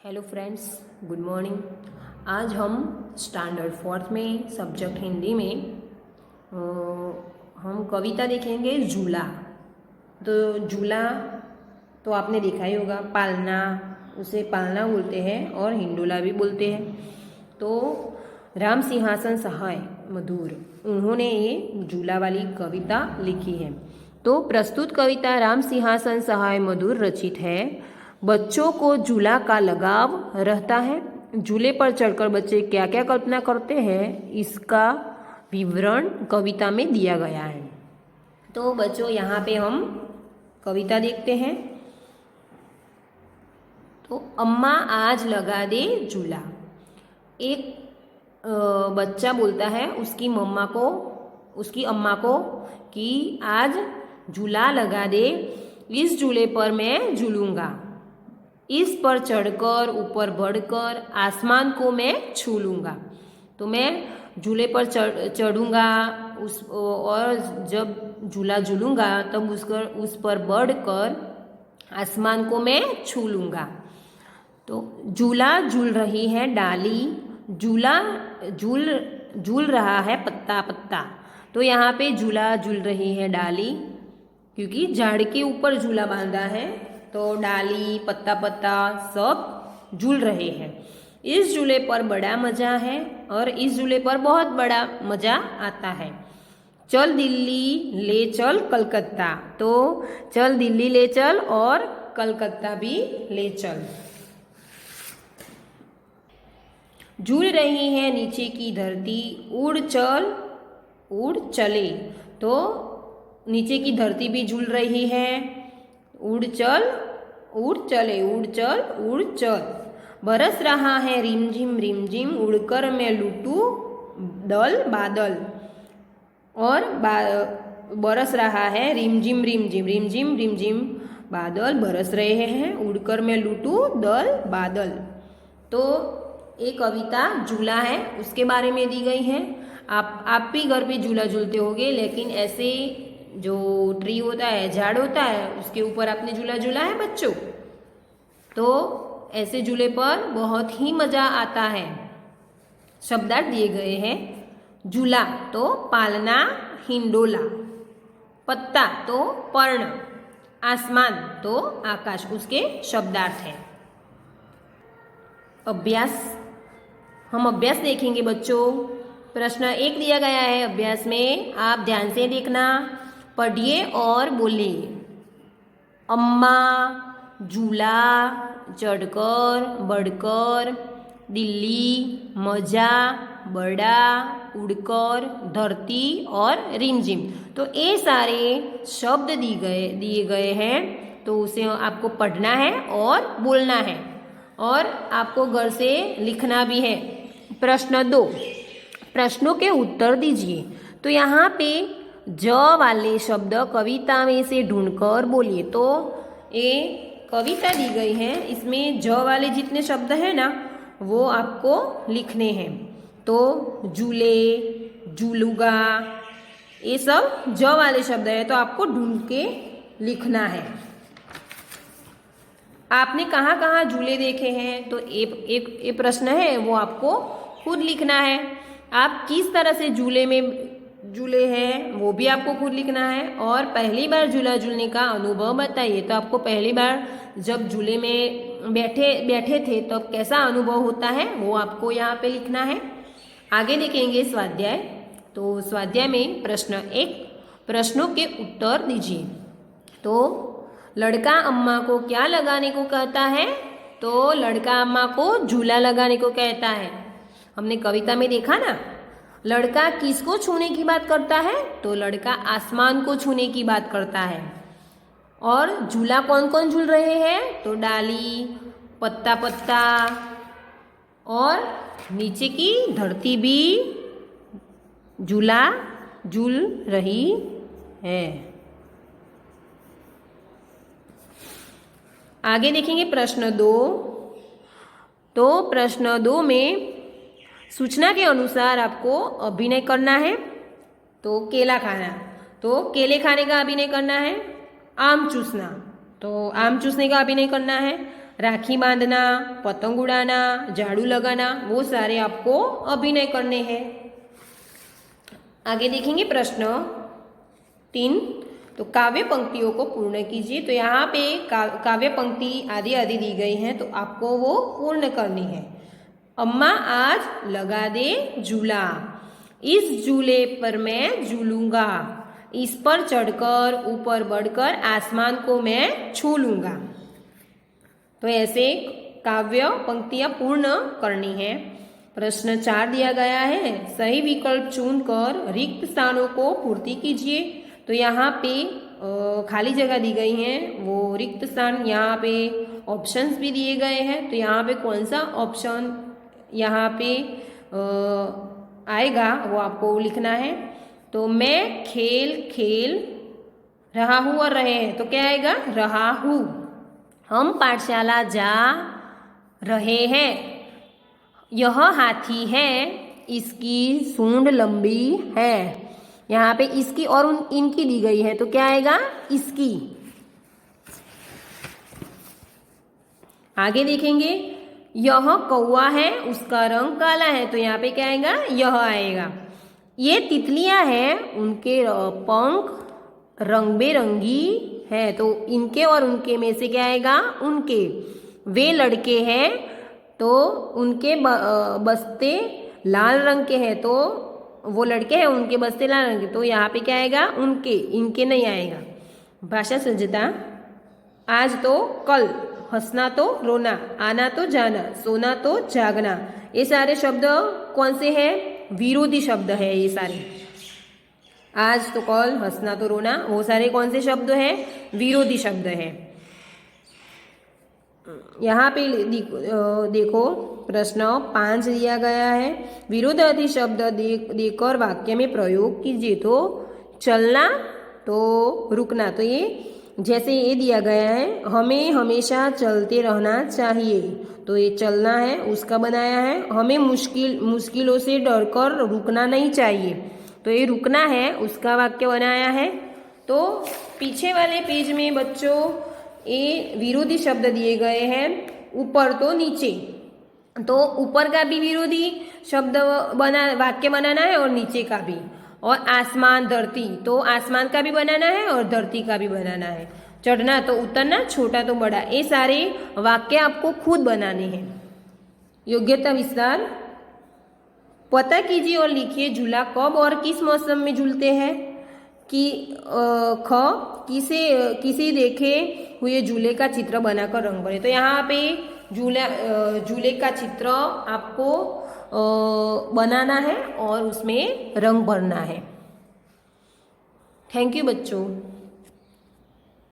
Hello friends, good morning. आज हम standard fourth में सब्जेक्ट हिंदी में हम कविता देखेंगे झूला। तो झूला तो आपने देखा ही होगा, पालना, उसे पालना बोलते हैं और हिंडोला भी बोलते हैं। तो राम सिंहासन सहाय मधुर, उन्होंने ये झूला वाली कविता लिखी है। तो प्रस्तुत कविता राम सिंहासन सहाय मधुर रचित है। बच्चों को झूला का लगाव रहता है। झूले पर चढ़कर बच्चे क्या क्या कल्पना करते हैं, इसका विवरण कविता में दिया गया है। तो बच्चों, यहाँ पे हम कविता देखते हैं। तो अम्मा आज लगा दे झूला। एक बच्चा बोलता है उसकी अम्मा को कि आज झूला लगा दे, इस झूले पर मैं झूलूंगा, इस पर चढ़कर ऊपर बढ़कर आसमान को मैं छू लूँगा। तो मैं झूले पर चढ़ूँगा और जब झूला झूलूँगा तब उस पर बढ़कर आसमान को मैं छू लूँगा। तो झूला झूल रही है डाली, झूला झूल रहा है पत्ता पत्ता। तो यहाँ पे झूला झूल रही है डाली, क्योंकि झाड़ के ऊपर झूला बांधा है, तो डाली पत्ता पत्ता सब झूल रहे हैं। इस झूले पर बड़ा मजा है और इस झूले पर बहुत बड़ा मजा आता है। चल दिल्ली ले चल कलकत्ता। तो चल दिल्ली ले चल और कलकत्ता भी ले चल। झूल रही है नीचे की धरती, उड़ चल उड़ चले। तो नीचे की धरती भी झूल रही है, उड़ चल उड़ चले, उड़ चल उड़ चल। बरस रहा है रिमझिम, उड़कर मैं लूटूं दल बादल। और बरस रहा है रिमझिम बादल बरस रहे हैं, उड़कर मैं लूटूं दल बादल। तो एक कविता झूला है उसके बारे में दी गई है। आप भी घर पे झूला झूलते होगे, लेकिन ऐसे जो ट्री होता है, झाड़ होता है, उसके ऊपर आपने झूला झूला है बच्चों। तो ऐसे झूले पर बहुत ही मजा आता है। शब्दार्थ दिए गए हैं। झूला तो पालना हिंडोला, पत्ता तो पर्ण, आसमान तो आकाश, उसके शब्दार्थ है। हम अभ्यास देखेंगे बच्चों। प्रश्न 1 दिया गया है अभ्यास में, आप ध्यान से देखना, पढ़िए और बोलिए। अम्मा झूला चढ़कर बढ़कर, दिल्ली मजा बड़ा उड़कर, धरती और रिमझिम। तो ये सारे शब्द दिए गए हैं, तो उसे आपको पढ़ना है और बोलना है, और आपको घर से लिखना भी है। प्रश्न 2, प्रश्नों के उत्तर दीजिए। तो यहाँ पे ज वाले शब्द कविता में से ढूंढकर बोलिए। तो ये कविता दी गई है, इसमें ज वाले जितने शब्द हैं ना, वो आपको लिखने हैं। तो झूले, झूलूगा, ये सब ज वाले शब्द है, तो आपको ढूंढ के लिखना है। आपने कहाँ कहाँ झूले देखे हैं, तो एक प्रश्न है, वो आपको खुद लिखना है। आप किस तरह से झूले हैं, वो भी आपको खुद लिखना है। और पहली बार झूला झूलने का अनुभव बताइए। तो आपको पहली बार जब झूले में बैठे थे तब तो कैसा अनुभव होता है, वो आपको यहाँ पे लिखना है। आगे देखेंगे स्वाध्याय। तो स्वाध्याय में प्रश्न 1, प्रश्नों के उत्तर दीजिए। तो लड़का अम्मा को क्या लगाने को कहता है, तो लड़का अम्मा को झूला लगाने को कहता है। हमने कविता में देखा ना। लड़का किसको छूने की बात करता है, तो लड़का आसमान को छूने की बात करता है। और झूला कौन कौन झूल रहे हैं, तो डाली पत्ता पत्ता और नीचे की धरती भी झूला झूल रही है। आगे देखेंगे प्रश्न 2। तो प्रश्न 2 में सूचना के अनुसार आपको अभिनय करना है। तो केला खाना, तो केले खाने का अभिनय करना है। आम चूसना, तो आम चूसने का अभिनय करना है। राखी बांधना, पतंग उड़ाना, झाड़ू लगाना, वो सारे आपको अभिनय करने हैं। आगे देखेंगे प्रश्न 3। तो काव्य पंक्तियों को पूर्ण कीजिए। तो यहाँ पे काव्य पंक्ति आदि आदि दी गई हैं, तो आपको वो पूर्ण करनी है। अम्मा आज लगा दे झूला, इस झूले पर मैं झूलूंगा, इस पर चढ़कर ऊपर बढ़कर आसमान को मैं छू लूंगा। तो ऐसे काव्य पंक्तियां पूर्ण करनी है। प्रश्न 4 दिया गया है, सही विकल्प चुनकर रिक्त स्थानों को पूर्ति कीजिए। तो यहाँ पे खाली जगह दी गई हैं, वो रिक्त स्थान, यहाँ पे ऑप्शंस भी दिए गए हैं। तो यहाँ पे कौन सा ऑप्शन यहाँ पे आएगा वो आपको लिखना है। तो मैं खेल खेल रहा हूँ और रहे हैं, तो क्या आएगा? रहा हूँ। हम पाठशाला जा रहे हैं, यह हाथी है, इसकी सूंड लंबी है। यहाँ पे इसकी और इनकी दी गई है, तो क्या आएगा? इसकी। आगे देखेंगे, यह कौवा है, उसका रंग काला है, तो यहाँ पे क्या आएगा? यह आएगा। ये तितलियां हैं, उनके पंख रंग बेरंगी है, तो इनके और उनके में से क्या आएगा? उनके। वे लड़के हैं, तो उनके बस्ते लाल रंग के हैं, तो वो लड़के हैं, उनके बस्ते लाल रंग के, तो यहाँ पे क्या आएगा? उनके। इनके नहीं आएगा। भाषा सज्जता, आज तो कल, हंसना तो रोना, आना तो जाना, सोना तो जागना, ये सारे शब्द कौन से हैं? विरोधी शब्द है ये सारे। आज तो कल, हंसना तो रोना, वो सारे कौन से शब्द हैं? विरोधी शब्द है। यहाँ पे देखो प्रश्न 5 दिया गया है, विरोधार्थी शब्द देकर वाक्य में प्रयोग कीजिए। तो चलना तो रुकना, तो ये जैसे ये दिया गया है, हमें हमेशा चलते रहना चाहिए, तो ये चलना है, उसका बनाया है। हमें मुश्किलों से डरकर रुकना नहीं चाहिए, तो ये रुकना है, उसका वाक्य बनाया है। तो पीछे वाले पेज में बच्चों ये विरोधी शब्द दिए गए हैं, ऊपर तो नीचे, तो ऊपर का भी विरोधी शब्द वाक्य बनाना है और नीचे का भी। और आसमान धरती, तो आसमान का भी बनाना है और धरती का भी बनाना है। चढ़ना तो उतरना, छोटा तो बड़ा, ये सारे वाक्य आपको खुद बनाने हैं। योग्यता विस्तार, पता कीजिए और लिखिए झूला कब और किस मौसम में झूलते हैं। कि किसी देखे हुए झूले का चित्र बनाकर रंग भरे। तो यहाँ पे झूले का चित्र आपको बनाना है और उसमें रंग भरना है। थैंक यू बच्चों।